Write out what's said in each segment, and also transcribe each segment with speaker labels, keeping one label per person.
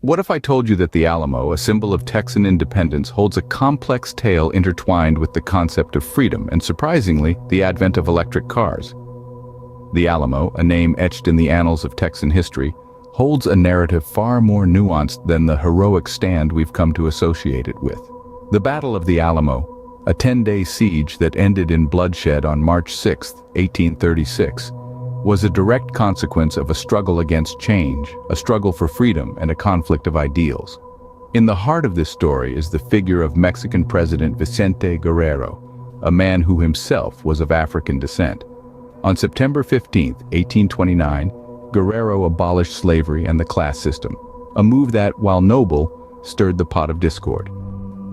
Speaker 1: What if I told you that the Alamo, a symbol of Texan independence, holds a complex tale intertwined with the concept of freedom and, surprisingly, the advent of electric cars? The Alamo, a name etched in the annals of Texan history, holds a narrative far more nuanced than the heroic stand we've come to associate it with. The Battle of the Alamo, a 10-day siege that ended in bloodshed on March 6, 1836, was a direct consequence of a struggle against change, a struggle for freedom, and a conflict of ideals. In the heart of this story is the figure of Mexican President Vicente Guerrero, a man who himself was of African descent. On September 15, 1829, Guerrero abolished slavery and the class system, a move that, while noble, stirred the pot of discord.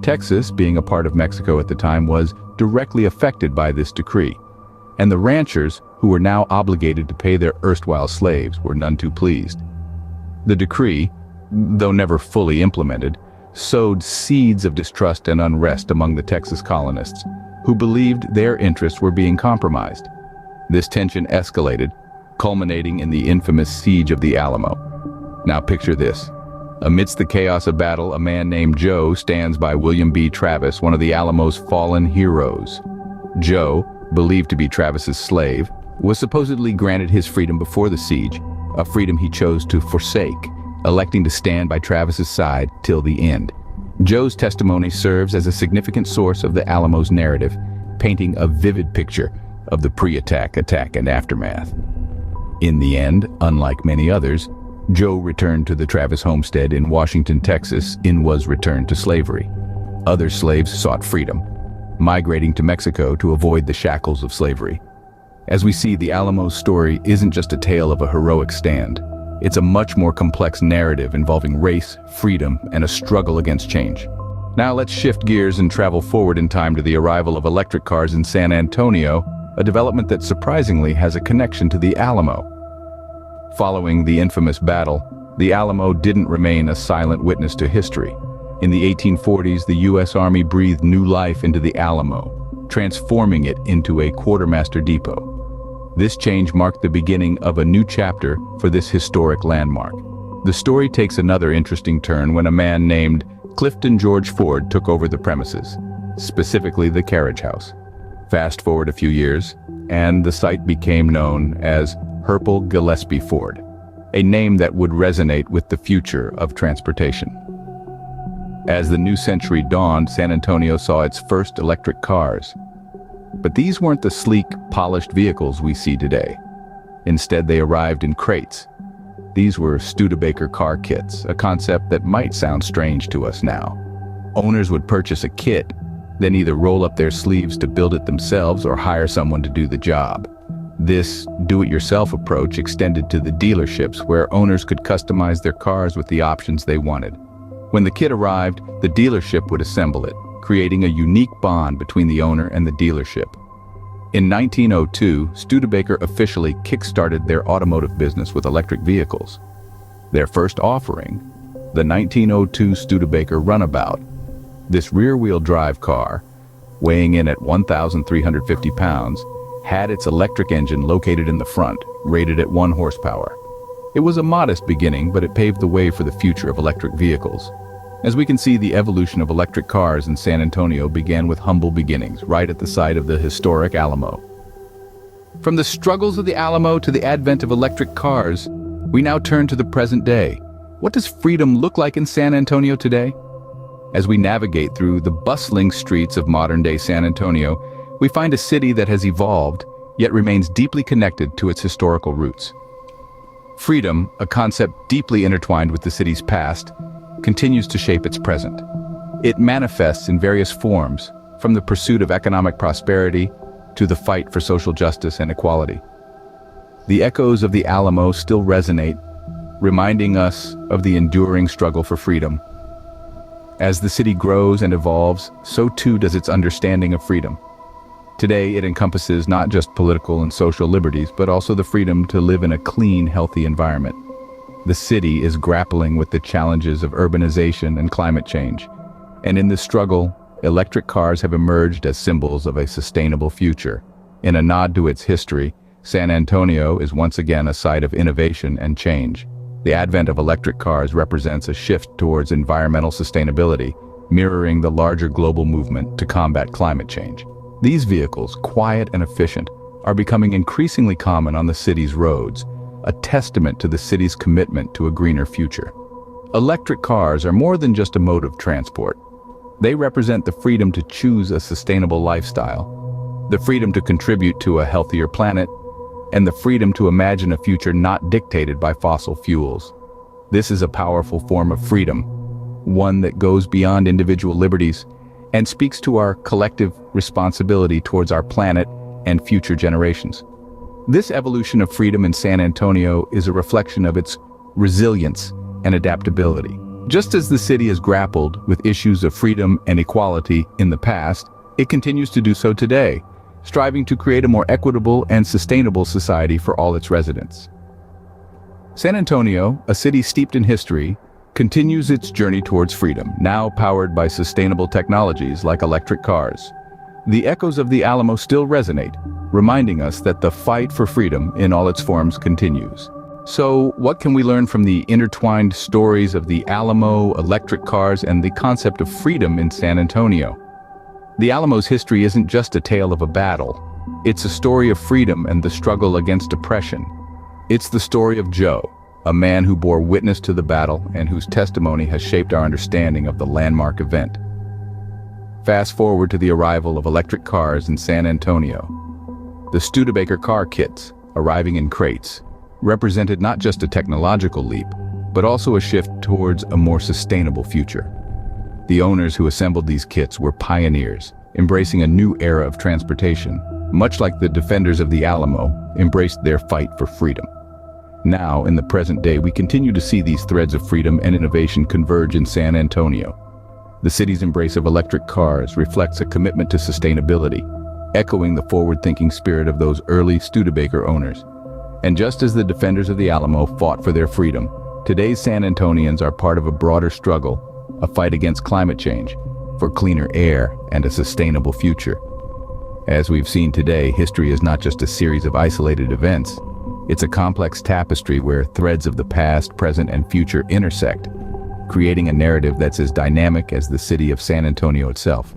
Speaker 1: Texas, being a part of Mexico at the time, was directly affected by this decree, and the ranchers, who were now obligated to pay their erstwhile slaves, were none too pleased. The decree, though never fully implemented, sowed seeds of distrust and unrest among the Texas colonists, who believed their interests were being compromised. This tension escalated, culminating in the infamous siege of the Alamo. Now picture this. Amidst the chaos of battle, a man named Joe stands by William B. Travis, one of the Alamo's fallen heroes. Joe, believed to be Travis's slave, was supposedly granted his freedom before the siege, a freedom he chose to forsake, electing to stand by Travis's side till the end. Joe's testimony serves as a significant source of the Alamo's narrative, painting a vivid picture of the pre-attack, attack, and aftermath. In the end, unlike many others, Joe returned to the Travis homestead in Washington, Texas, and was returned to slavery. Other slaves sought freedom, migrating to Mexico to avoid the shackles of slavery. As we see, the Alamo's story isn't just a tale of a heroic stand. It's a much more complex narrative involving race, freedom, and a struggle against change. Now let's shift gears and travel forward in time to the arrival of electric cars in San Antonio, a development that surprisingly has a connection to the Alamo. Following the infamous battle, the Alamo didn't remain a silent witness to history. In the 1840s, the U.S. Army breathed new life into the Alamo, transforming it into a quartermaster depot. This change marked the beginning of a new chapter for this historic landmark. The story takes another interesting turn when a man named Clifton George Ford took over the premises, specifically the carriage house. Fast forward a few years, and the site became known as Herpel Gillespie Ford, a name that would resonate with the future of transportation. As the new century dawned, San Antonio saw its first electric cars. But these weren't the sleek, polished vehicles we see today. Instead, they arrived in crates. These were Studebaker car kits, a concept that might sound strange to us now. Owners would purchase a kit, then either roll up their sleeves to build it themselves or hire someone to do the job. This do-it-yourself approach extended to the dealerships, where owners could customize their cars with the options they wanted. When the kit arrived, the dealership would assemble it, creating a unique bond between the owner and the dealership. In 1902, Studebaker officially kick-started their automotive business with electric vehicles. Their first offering, the 1902 Studebaker Runabout. This rear-wheel drive car, weighing in at 1,350 pounds, had its electric engine located in the front, rated at 1 horsepower. It was a modest beginning, but it paved the way for the future of electric vehicles. As we can see, the evolution of electric cars in San Antonio began with humble beginnings, right at the site of the historic Alamo. From the struggles of the Alamo to the advent of electric cars, we now turn to the present day. What does freedom look like in San Antonio today? As we navigate through the bustling streets of modern-day San Antonio, we find a city that has evolved, yet remains deeply connected to its historical roots. Freedom, a concept deeply intertwined with the city's past, continues to shape its present. It manifests in various forms, from the pursuit of economic prosperity to the fight for social justice and equality. The echoes of the Alamo still resonate, reminding us of the enduring struggle for freedom. As the city grows and evolves, so too does its understanding of freedom. Today, it encompasses not just political and social liberties, but also the freedom to live in a clean, healthy environment. The city is grappling with the challenges of urbanization and climate change. And in this struggle, electric cars have emerged as symbols of a sustainable future. In a nod to its history, San Antonio is once again a site of innovation and change. The advent of electric cars represents a shift towards environmental sustainability, mirroring the larger global movement to combat climate change. These vehicles, quiet and efficient, are becoming increasingly common on the city's roads, a testament to the city's commitment to a greener future. Electric cars are more than just a mode of transport. They represent the freedom to choose a sustainable lifestyle, the freedom to contribute to a healthier planet, and the freedom to imagine a future not dictated by fossil fuels. This is a powerful form of freedom, one that goes beyond individual liberties and speaks to our collective responsibility towards our planet and future generations. This evolution of freedom in San Antonio is a reflection of its resilience and adaptability. Just as the city has grappled with issues of freedom and equality in the past, it continues to do so today, striving to create a more equitable and sustainable society for all its residents. San Antonio, a city steeped in history, continues its journey towards freedom, now powered by sustainable technologies like electric cars. The echoes of the Alamo still resonate, reminding us that the fight for freedom in all its forms continues. So, what can we learn from the intertwined stories of the Alamo, electric cars, and the concept of freedom in San Antonio? The Alamo's history isn't just a tale of a battle. It's a story of freedom and the struggle against oppression. It's the story of Joe, a man who bore witness to the battle and whose testimony has shaped our understanding of the landmark event. Fast forward to the arrival of electric cars in San Antonio. The Studebaker car kits, arriving in crates, represented not just a technological leap, but also a shift towards a more sustainable future. The owners who assembled these kits were pioneers, embracing a new era of transportation, much like the defenders of the Alamo embraced their fight for freedom. Now, in the present day, we continue to see these threads of freedom and innovation converge in San Antonio. The city's embrace of electric cars reflects a commitment to sustainability, echoing the forward-thinking spirit of those early Studebaker owners. And just as the defenders of the Alamo fought for their freedom, today's San Antonians are part of a broader struggle, a fight against climate change, for cleaner air and a sustainable future. As we've seen today, history is not just a series of isolated events. It's a complex tapestry where threads of the past, present, and future intersect, creating a narrative that's as dynamic as the city of San Antonio itself.